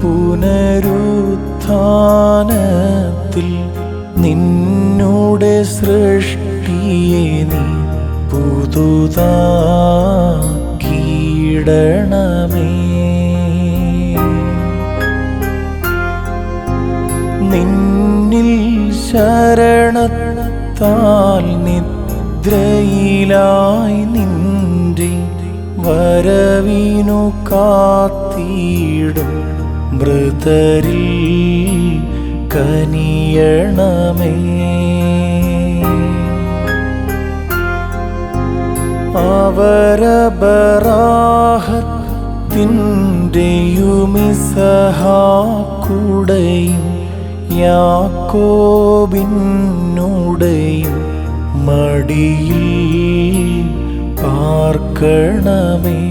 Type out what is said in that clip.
പുനരുത്ഥാനത്തിൽ നിന്നുടെ സൃഷ്ടിയെ നീ പുതുതാക്കിയിടണമേ. നിന്നിൽ ശരണത്താൽ നിദ്രയിലായി നിന്റെ വരവിനു കാത്തിടും മൃതരിൽ കനിയണമേ. അവരബറാഹത്തിൻ്റെയുമിസഹാക്കുടെയും യാക്കോബിനുടെയും മടിയിൽ പാർക്കണമേ.